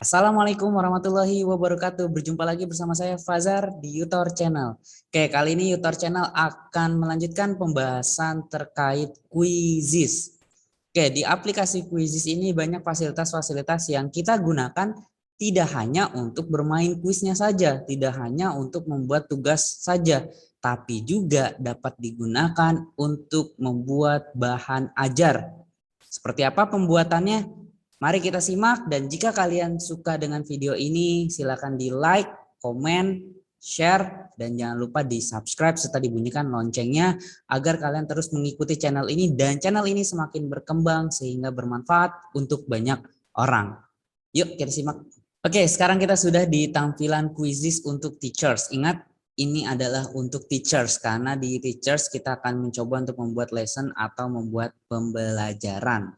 Assalamualaikum warahmatullahi wabarakatuh. Berjumpa lagi bersama saya Fazar di Yutor Channel. Oke, kali ini Yutor Channel akan melanjutkan pembahasan terkait quizzes. Oke, di aplikasi quizzes ini banyak fasilitas-fasilitas yang kita gunakan tidak hanya untuk bermain kuisnya saja, tidak hanya untuk membuat tugas saja, tapi juga dapat digunakan untuk membuat bahan ajar. Seperti apa pembuatannya? Mari kita simak, dan jika kalian suka dengan video ini silakan di like, komen, share, dan jangan lupa di subscribe serta dibunyikan loncengnya agar kalian terus mengikuti channel ini dan channel ini semakin berkembang sehingga bermanfaat untuk banyak orang. Yuk kita simak. Oke, sekarang kita sudah di tampilan quizzes untuk teachers. Ingat, ini adalah untuk teachers karena di teachers kita akan mencoba untuk membuat lesson atau membuat pembelajaran.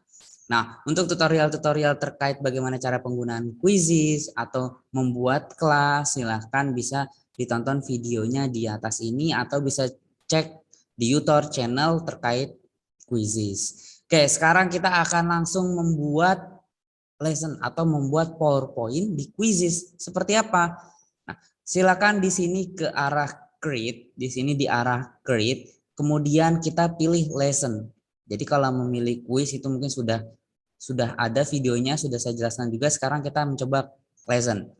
Nah, untuk tutorial-tutorial terkait bagaimana cara penggunaan quizzes atau membuat kelas, silahkan bisa ditonton videonya di atas ini atau bisa cek di YouTube channel terkait quizzes. Oke, sekarang kita akan langsung membuat lesson atau membuat PowerPoint di quizzes. Seperti apa? Nah, silakan di sini ke arah create, di sini di arah create, kemudian kita pilih lesson. Jadi kalau memilih quiz itu mungkin sudah ada videonya, sudah saya jelaskan juga. Sekarang kita mencoba lesson.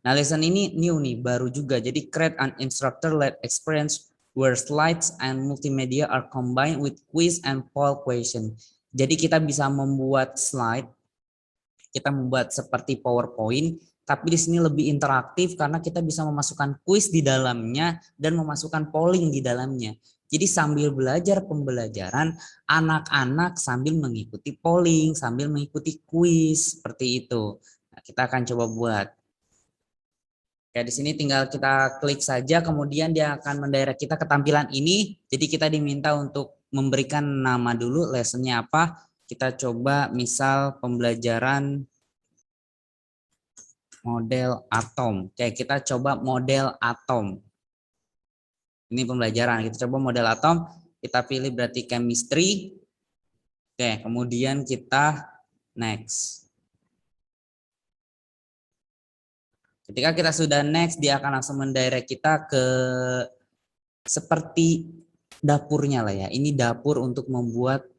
Nah, lesson ini new nih, baru juga. Jadi create an instructor-led experience where slides and multimedia are combined with quiz and poll question. Jadi kita bisa membuat slide, kita membuat seperti PowerPoint, tapi di sini lebih interaktif karena kita bisa memasukkan quiz di dalamnya dan memasukkan polling di dalamnya. Jadi sambil belajar pembelajaran, anak-anak sambil mengikuti polling, sambil mengikuti kuis seperti itu. Nah, kita akan coba buat. Ya, di sini tinggal kita klik saja, kemudian dia akan mendirect kita ke tampilan ini. Jadi kita diminta untuk memberikan nama dulu, lessonnya apa. Kita coba misal pembelajaran model atom. Oke, kita coba model atom. Ini pembelajaran, kita coba model atom, kita pilih berarti chemistry. Oke, kemudian kita next. Ketika kita sudah next, dia akan langsung mendirect kita ke seperti dapurnya lah ya. Ini dapur untuk membuat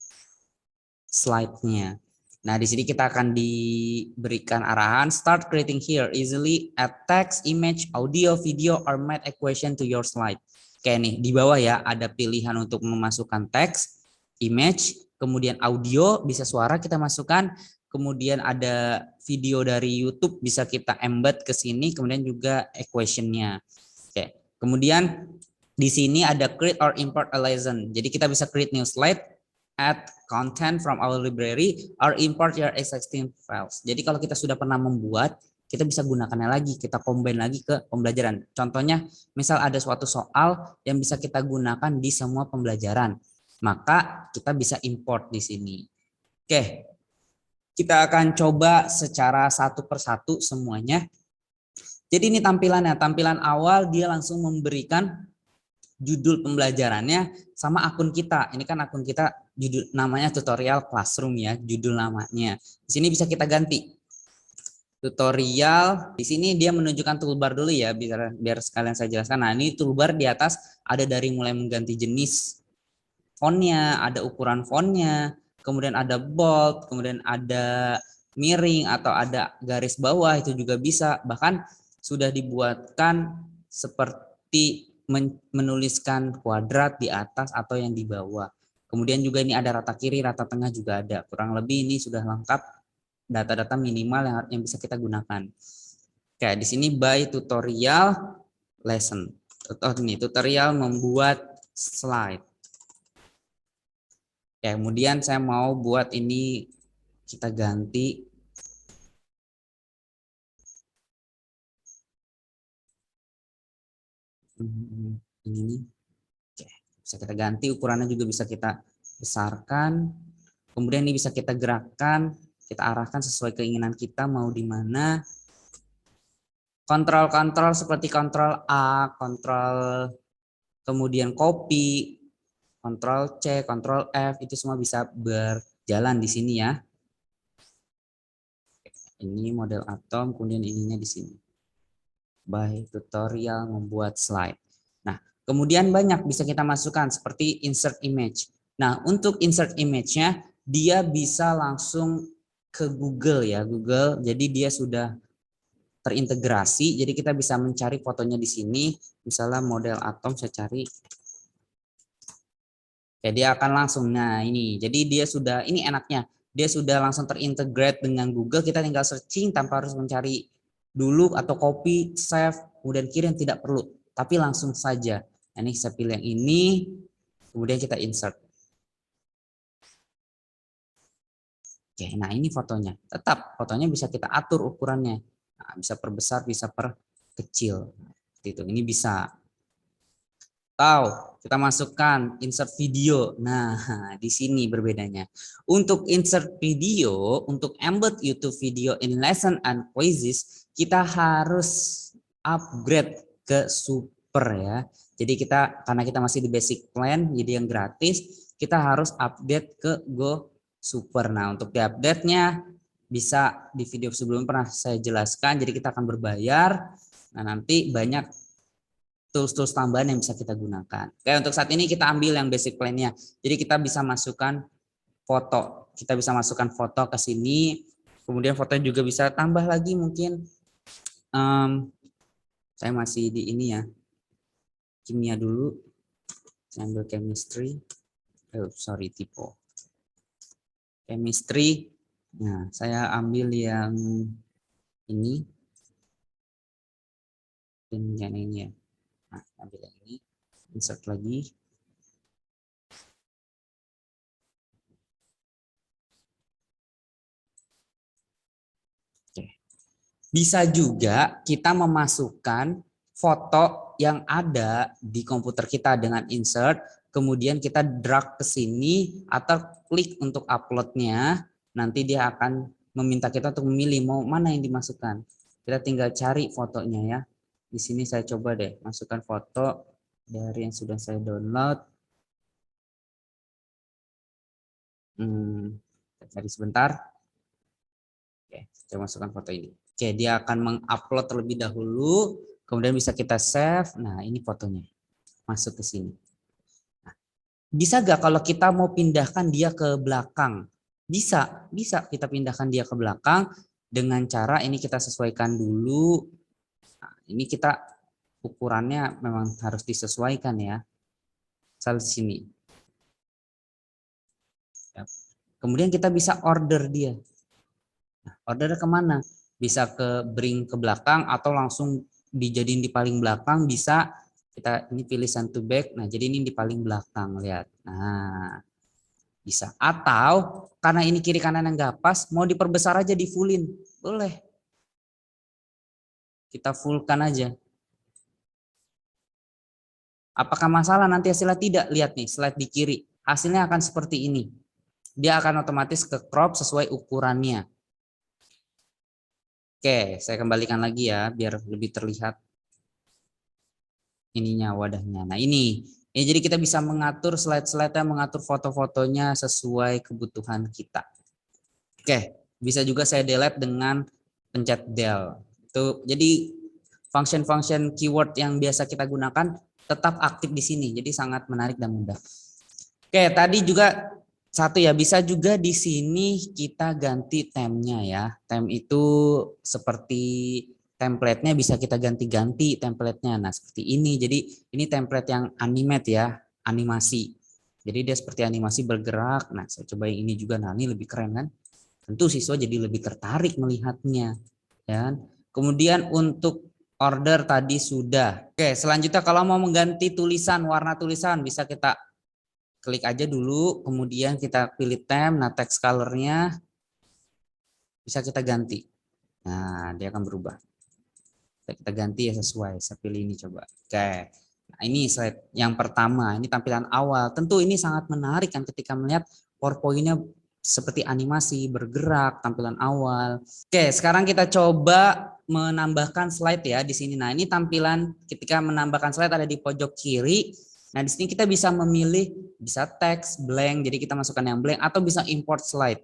slide-nya. Nah, di sini kita akan diberikan arahan start creating here easily add text, image, audio, video or math equation to your slide. Oke nih, di bawah ya ada pilihan untuk memasukkan teks, image, kemudian audio, bisa suara kita masukkan, kemudian ada video dari YouTube bisa kita embed ke sini, kemudian juga equation-nya. Oke. Kemudian di sini ada create or import a lesson. Jadi kita bisa create new slide, add content from our library, or import your existing files. Jadi kalau kita sudah pernah membuat, kita bisa gunakannya lagi, kita combine lagi ke pembelajaran. Contohnya, misal ada suatu soal yang bisa kita gunakan di semua pembelajaran, maka kita bisa import di sini. Oke, kita akan coba secara satu persatu semuanya. Jadi ini tampilannya, tampilan awal dia langsung memberikan judul pembelajarannya sama akun kita. Ini kan akun kita, judul namanya tutorial classroom ya, judul namanya. Di sini bisa kita ganti. Tutorial, di sini dia menunjukkan toolbar dulu ya, biar sekalian saya jelaskan. Nah, ini toolbar di atas ada dari mulai mengganti jenis fontnya, ada ukuran fontnya, kemudian ada bold, kemudian ada miring atau ada garis bawah, itu juga bisa. Bahkan sudah dibuatkan seperti menuliskan kuadrat di atas atau yang di bawah. Kemudian juga ini ada rata kiri, rata tengah juga ada. Kurang lebih ini sudah lengkap data-data minimal yang bisa kita gunakan. Oke, di sini by tutorial lesson. Ini tutorial membuat slide. Oke, kemudian saya mau buat ini, kita ganti ini. Oke, bisa kita ganti ukurannya, juga bisa kita besarkan. Kemudian ini bisa kita gerakkan, kita arahkan sesuai keinginan kita mau di mana. Kontrol-kontrol seperti kontrol A, kontrol kemudian copy, kontrol C, kontrol F, itu semua bisa berjalan di sini ya. Ini model atom, kemudian ininya di sini. By tutorial membuat slide. Nah, kemudian banyak bisa kita masukkan seperti insert image. Nah, untuk insert image-nya dia bisa langsung ke Google ya, Google. Jadi dia sudah terintegrasi, jadi kita bisa mencari fotonya di sini. Misalnya model atom saya cari. Ya, dia akan langsung. Nah, ini. Jadi dia sudah, ini enaknya. Dia sudah langsung terintegrate dengan Google, kita tinggal searching tanpa harus mencari dulu atau copy, save, kemudian kirim, tidak perlu. Tapi langsung saja. Nah, ini saya pilih yang ini, kemudian kita insert. Oke, nah ini fotonya. Tetap fotonya bisa kita atur ukurannya. Nah, bisa perbesar, bisa perkecil. Itu. Ini bisa. Atau kita masukkan insert video. Nah, di sini berbedanya. Untuk insert video, untuk embed YouTube video in lesson and quizzes, kita harus upgrade ke super ya. Jadi kita, karena kita masih di basic plan, jadi yang gratis, kita harus update ke Go Super. Nah, untuk diupdate-nya bisa di video sebelumnya pernah saya jelaskan, jadi kita akan berbayar. Nah, nanti banyak tools-tools tambahan yang bisa kita gunakan. Oke, untuk saat ini kita ambil yang basic plan-nya. Jadi kita bisa masukkan foto. Kita bisa masukkan foto ke sini. Kemudian fotonya juga bisa tambah lagi mungkin. Saya masih di ini ya. Kimia dulu. Saya ambil chemistry. Sorry, typo. Chemistry. Nah, saya ambil yang ini. Yang ini ya. Nah, ambil yang ini. Insert lagi. Bisa juga kita memasukkan foto yang ada di komputer kita dengan insert, kemudian kita drag ke sini atau klik untuk uploadnya, nanti dia akan meminta kita untuk memilih mau mana yang dimasukkan. Kita tinggal cari fotonya ya. Di sini saya coba deh masukkan foto dari yang sudah saya download. Cari sebentar. Oke, saya masukkan foto ini. Oke, dia akan mengupload terlebih dahulu, kemudian bisa kita save. Nah, ini fotonya. Masuk ke sini. Nah, bisa gak kalau kita mau pindahkan dia ke belakang? Bisa, bisa kita pindahkan dia ke belakang dengan cara ini kita sesuaikan dulu. Nah, ini kita ukurannya memang harus disesuaikan ya. Misal di sini. Kemudian kita bisa order dia. Nah, order kemana? Bisa ke bring ke belakang atau langsung dijadiin di paling belakang, bisa kita ini pilih send to back. Nah, jadi ini di paling belakang, lihat. Nah, bisa. Atau karena ini kiri kanan yang nggak pas, mau diperbesar aja, di fullin. Boleh. Kita fullkan aja. Apakah masalah nanti hasilnya? Tidak. Lihat nih, slide di kiri. Hasilnya akan seperti ini. Dia akan otomatis ke crop sesuai ukurannya. Oke, saya kembalikan lagi ya, biar lebih terlihat ininya wadahnya. Nah ini ya, jadi kita bisa mengatur slide-slide-nya, mengatur foto-fotonya sesuai kebutuhan kita. Oke, bisa juga saya delete dengan pencet del. Itu jadi function-function keyword yang biasa kita gunakan tetap aktif di sini. Jadi sangat menarik dan mudah. Oke, tadi juga satu ya, bisa juga di sini kita ganti temnya ya. Tem itu seperti template-nya bisa kita ganti-ganti template-nya. Nah, seperti ini. Jadi ini template yang animate ya, animasi. Jadi dia seperti animasi bergerak. Nah, saya coba yang ini juga. Nah, ini lebih keren kan? Tentu siswa jadi lebih tertarik melihatnya. Ya. Kemudian untuk order tadi sudah. Oke, selanjutnya kalau mau mengganti tulisan, warna tulisan bisa kita klik aja dulu, kemudian kita pilih theme. Nah, text color-nya bisa kita ganti. Nah, dia akan berubah. Kita ganti ya sesuai. Saya pilih ini coba. Oke. Nah, ini slide yang pertama. Ini tampilan awal. Tentu ini sangat menarik kan ketika melihat PowerPoint-nya seperti animasi, bergerak, tampilan awal. Oke, sekarang kita coba menambahkan slide ya di sini. Nah, ini tampilan ketika menambahkan slide ada di pojok kiri. Nah, di sini kita bisa memilih, bisa teks, blank, jadi kita masukkan yang blank, atau bisa import slide.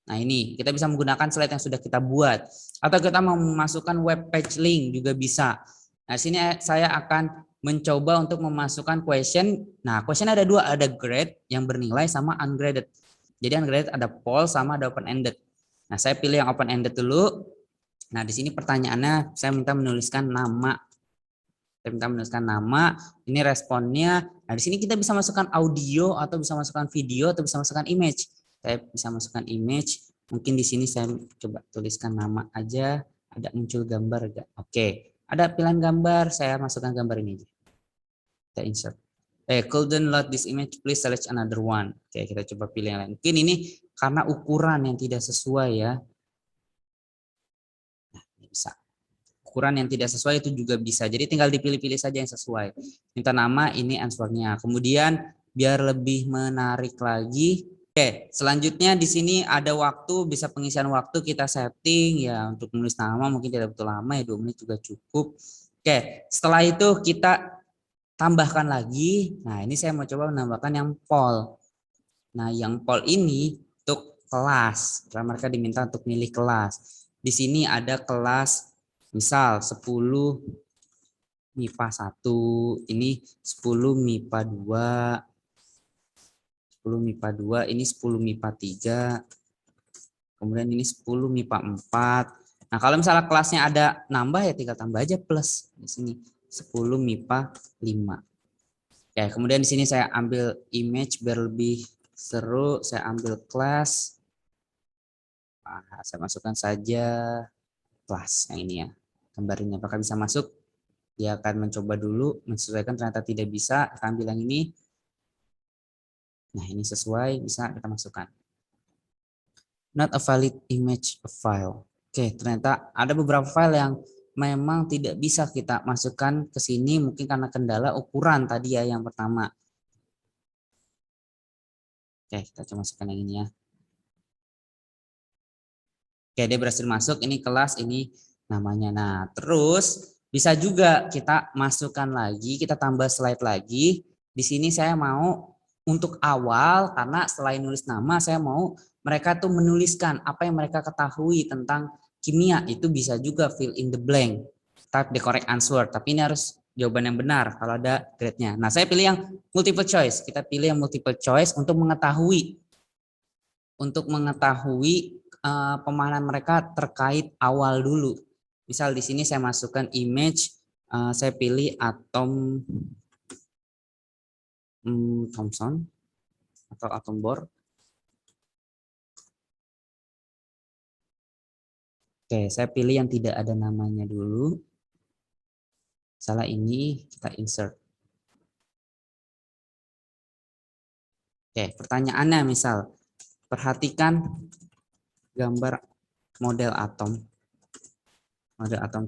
Nah, ini kita bisa menggunakan slide yang sudah kita buat. Atau kita mau memasukkan web page link juga bisa. Nah, sini saya akan mencoba untuk memasukkan question. Nah, question ada dua, ada grade yang bernilai sama ungraded. Jadi ungraded ada poll sama ada open ended. Nah, saya pilih yang open ended dulu. Nah, di sini pertanyaannya saya minta menuliskan nama. Saya minta menuliskan nama, ini responnya. Nah, di sini kita bisa masukkan audio atau bisa masukkan video atau bisa masukkan image. Saya bisa masukkan image. Mungkin di sini saya coba tuliskan nama aja. Ada muncul gambar enggak? Oke. Ada pilihan gambar, saya masukkan gambar ini aja. Kita insert. Couldn't load this image, please select another one. Oke, kita coba pilih yang lain. Mungkin ini karena ukuran yang tidak sesuai ya. Nah, ini bisa. Ukuran yang tidak sesuai itu juga bisa. Jadi tinggal dipilih-pilih saja yang sesuai. Minta nama, ini answernya. Kemudian biar lebih menarik lagi. Oke, selanjutnya di sini ada waktu, bisa pengisian waktu kita setting ya untuk menulis nama mungkin tidak betul lama ya 2 menit juga cukup. Oke, setelah itu kita tambahkan lagi. Nah, ini saya mau coba menambahkan yang poll. Nah, yang poll ini untuk kelas. Karena mereka diminta untuk milih kelas. Di sini ada kelas misal 10 MIPA 1, ini 10 MIPA 2, 10 MIPA 2, ini 10 MIPA 3, kemudian ini 10 MIPA 4. Nah, kalau misalnya kelasnya ada nambah ya tinggal tambah aja plus di sini 10 MIPA 5. Ya, kemudian di sini saya ambil image biar lebih seru, saya ambil kelas. Nah, saya masukkan saja kelas yang ini ya. Gambarnya apakah bisa masuk? Dia akan mencoba dulu, menyesuaikan ternyata tidak bisa, akan ambil yang ini. Nah, ini sesuai, bisa kita masukkan. Not a valid image file. Oke, ternyata ada beberapa file yang memang tidak bisa kita masukkan ke sini, mungkin karena kendala ukuran tadi ya yang pertama. Oke, kita coba masukkan yang ini ya. Oke, dia berhasil masuk, ini kelas, ini namanya. Nah, terus bisa juga kita masukkan lagi, kita tambah slide lagi. Di sini saya mau untuk awal, karena selain nulis nama, saya mau mereka tuh menuliskan apa yang mereka ketahui tentang kimia. Itu bisa juga fill in the blank, type the correct answer. Tapi ini harus jawaban yang benar kalau ada grade-nya. Nah, saya pilih yang multiple choice. Kita pilih yang multiple choice untuk mengetahui pemahaman mereka terkait awal dulu. Misal di sini saya masukkan image, saya pilih atom Thomson atau atom Bohr. Oke, saya pilih yang tidak ada namanya dulu. Salah ini kita insert. Oke, pertanyaannya misal, perhatikan gambar model atom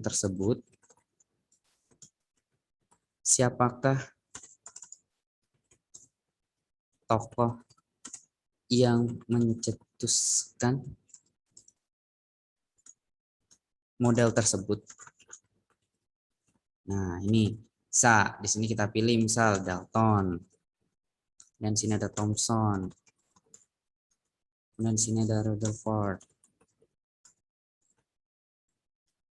tersebut. Siapakah tokoh yang mencetuskan model tersebut? Nah, ini bisa di sini kita pilih misal Dalton. Dan sini ada Thomson. Kemudian di sini ada Rutherford.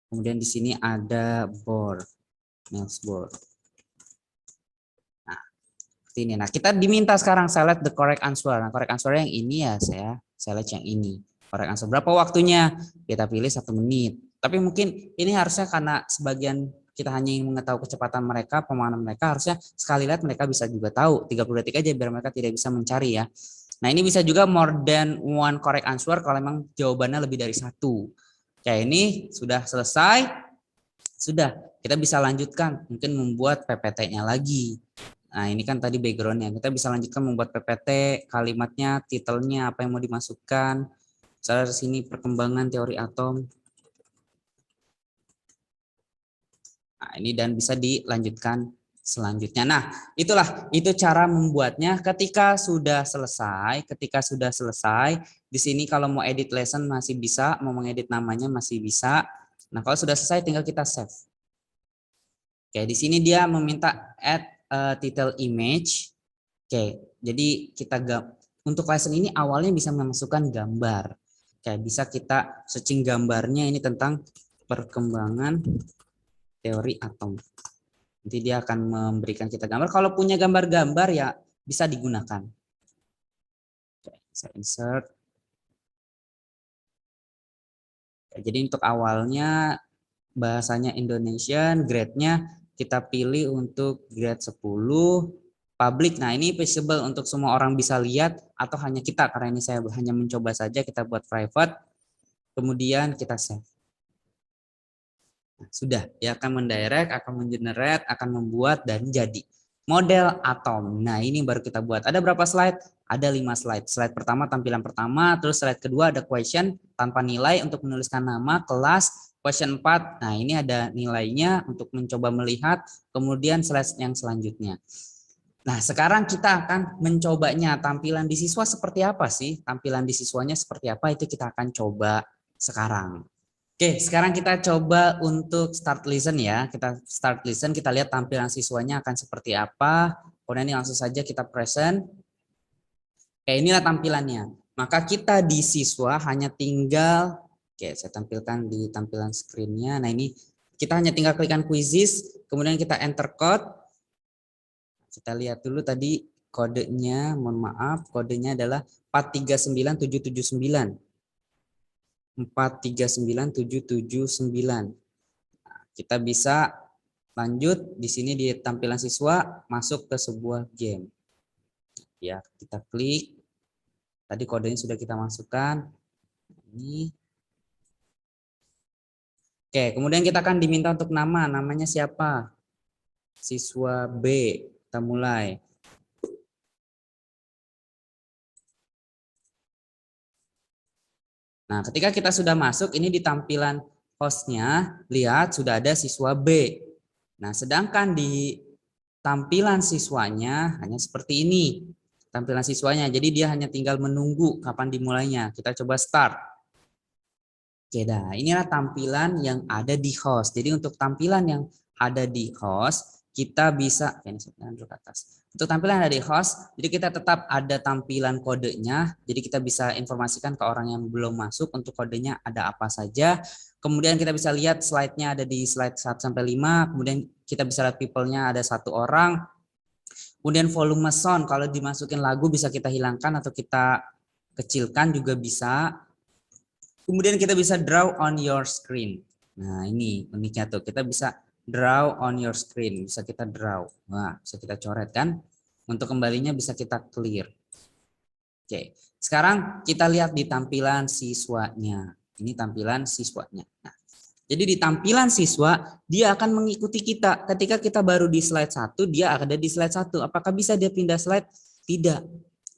Kemudian di sini ada Bohr, Niels Bohr. Nah, seperti ini. Nah, kita diminta sekarang select the correct answer. Nah, correct answer yang ini ya saya select yang ini. Correct answer. Berapa waktunya? Kita pilih 1 menit. Tapi mungkin ini harusnya karena sebagian kita hanya ingin mengetahui kecepatan mereka, pemahaman mereka, harusnya sekali lihat mereka bisa juga tahu. 30 detik aja biar mereka tidak bisa mencari ya. Nah, ini bisa juga more than one correct answer kalau memang jawabannya lebih dari 1. Oke, ini sudah selesai. Sudah, kita bisa lanjutkan mungkin membuat PPT-nya lagi. Nah, ini kan tadi background-nya. Kita bisa lanjutkan membuat PPT, kalimatnya, titelnya, apa yang mau dimasukkan. Misalnya di sini perkembangan teori atom. Nah, ini dan bisa dilanjutkan selanjutnya. Nah, itu cara membuatnya. Ketika sudah selesai, di sini kalau mau edit lesson masih bisa, mau mengedit namanya masih bisa. Nah, kalau sudah selesai tinggal kita save. Oke, di sini dia meminta add title image. Oke, jadi kita untuk lesson ini awalnya bisa memasukkan gambar. Kayak bisa kita searching gambarnya ini tentang perkembangan teori atom. Nanti dia akan memberikan kita gambar. Kalau punya gambar-gambar ya bisa digunakan. Saya insert. Jadi untuk awalnya bahasanya Indonesian, grade-nya kita pilih untuk grade 10, public. Nah, ini visible untuk semua orang bisa lihat atau hanya kita, karena ini saya hanya mencoba saja, kita buat private, kemudian kita save. Nah, sudah, dia akan mendirect, akan mengenerate, akan membuat dan jadi model atom. Nah, ini baru kita buat. Ada berapa slide? Ada 5 slide. Slide pertama tampilan pertama, terus slide kedua ada question tanpa nilai untuk menuliskan nama, kelas, question 4. Nah, ini ada nilainya untuk mencoba melihat, kemudian slide yang selanjutnya. Nah, sekarang kita akan mencobanya. Tampilan di siswa seperti apa sih? Tampilan di siswanya seperti apa? Itu kita akan coba sekarang. Oke, sekarang kita coba untuk start listen ya. Kita start listen, kita lihat tampilan siswanya akan seperti apa. Kemudian ini langsung saja kita present. Oke, inilah tampilannya. Maka kita di siswa hanya tinggal, oke saya tampilkan di tampilan screen-nya. Nah ini kita hanya tinggal klikkan quizzes, kemudian kita enter code. Kita lihat dulu tadi kodenya, mohon maaf, kodenya adalah 439779. 439779. Kita bisa lanjut di sini di tampilan siswa masuk ke sebuah game. Ya, kita klik. Tadi kodenya sudah kita masukkan. Ini. Oke, kemudian kita akan diminta untuk nama. Namanya siapa? Siswa B. Kita mulai. Nah, ketika kita sudah masuk, ini di tampilan hostnya, lihat sudah ada siswa B. Nah, sedangkan di tampilan siswanya hanya seperti ini. Tampilan siswanya, jadi dia hanya tinggal menunggu kapan dimulainya. Kita coba start. Oke, dah. Inilah tampilan yang ada di host. Jadi untuk tampilan yang ada di host, kita bisa, ini dulu ke atas. Untuk tampilan yang ada di host, jadi kita tetap ada tampilan kodenya. Jadi kita bisa informasikan ke orang yang belum masuk untuk kodenya ada apa saja. Kemudian kita bisa lihat slide-nya ada di slide 1 sampai 5. Kemudian kita bisa lihat people-nya ada 1 orang. Kemudian volume sound, kalau dimasukin lagu bisa kita hilangkan atau kita kecilkan juga bisa. Kemudian kita bisa draw on your screen. Nah ini uniknya tuh, kita bisa draw on your screen, bisa kita draw. Nah bisa kita coret kan. Untuk kembalinya bisa kita clear. Oke, sekarang kita lihat di tampilan siswanya. Ini tampilan siswanya. Nah, jadi di tampilan siswa, dia akan mengikuti kita. Ketika kita baru di slide 1, dia ada di slide 1. Apakah bisa dia pindah slide? Tidak,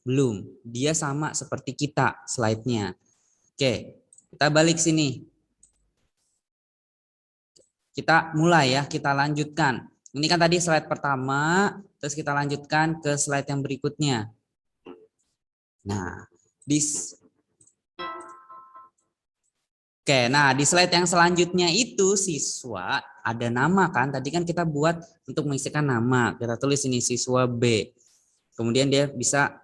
belum. Dia sama seperti kita slide-nya. Oke, kita balik sini. Kita mulai ya, kita lanjutkan. Ini kan tadi slide pertama, terus kita lanjutkan ke slide yang berikutnya. Nah, di slide yang selanjutnya itu siswa ada nama kan? Tadi kan kita buat untuk mengisikan nama. Kita tulis ini siswa B. Kemudian dia bisa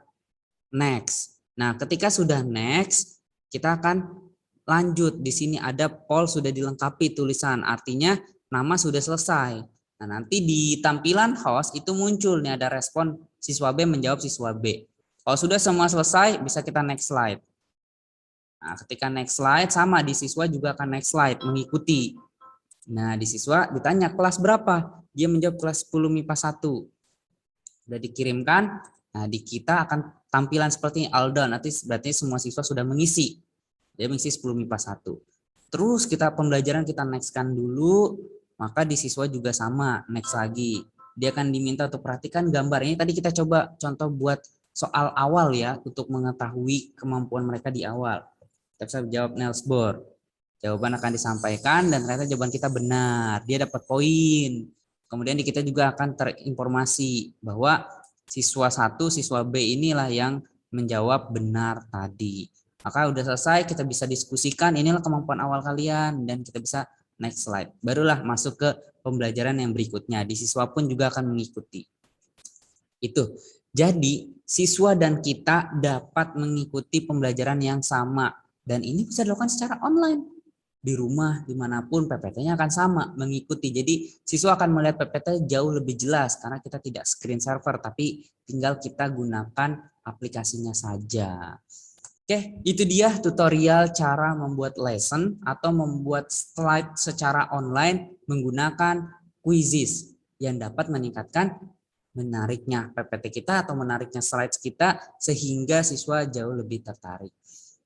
next. Nah, ketika sudah next, kita akan lanjut. Di sini ada poll sudah dilengkapi tulisan, artinya nama sudah selesai. Nah, nanti di tampilan host itu muncul nih ada respon siswa B menjawab siswa B. Kalau sudah semua selesai, bisa kita next slide. Nah, ketika next slide sama di siswa juga akan next slide mengikuti. Nah, di siswa ditanya kelas berapa? Dia menjawab kelas 10 MIPA 1. Sudah dikirimkan. Nah, di kita akan tampilan seperti all done, berarti semua siswa sudah mengisi. Dia mengisi 10 MIPA 1. Terus kita pembelajaran kita nextkan dulu, maka di siswa juga sama, next lagi. Dia akan diminta untuk perhatikan gambar. Ini tadi kita coba contoh buat soal awal ya, untuk mengetahui kemampuan mereka di awal. Kita bisa jawab Niels Bohr. Jawaban akan disampaikan dan ternyata jawaban kita benar. Dia dapat poin. Kemudian di kita juga akan terinformasi bahwa siswa 1, siswa B inilah yang menjawab benar tadi. Maka udah selesai, kita bisa diskusikan inilah kemampuan awal kalian dan kita bisa next slide. Barulah masuk ke pembelajaran yang berikutnya. Di siswa pun juga akan mengikuti. Itu. Jadi siswa dan kita dapat mengikuti pembelajaran yang sama. Dan ini bisa dilakukan secara online. Di rumah, dimanapun PPT-nya akan sama, mengikuti. Jadi siswa akan melihat PPT jauh lebih jelas karena kita tidak screen server, tapi tinggal kita gunakan aplikasinya saja. Oke, itu dia tutorial cara membuat lesson atau membuat slide secara online menggunakan Quizzes yang dapat meningkatkan menariknya PPT kita atau menariknya slides kita sehingga siswa jauh lebih tertarik.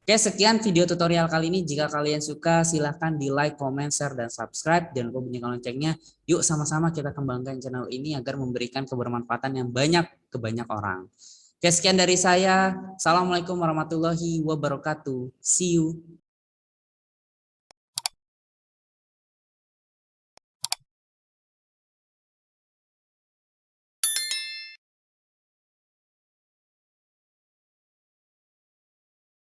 Oke, sekian video tutorial kali ini. Jika kalian suka, silahkan di like, comment, share, dan subscribe. Jangan lupa bunyikan loncengnya. Yuk sama-sama kita kembangkan channel ini agar memberikan kebermanfaatan yang banyak ke banyak orang. Oke, sekian dari saya. Assalamualaikum warahmatullahi wabarakatuh. See you.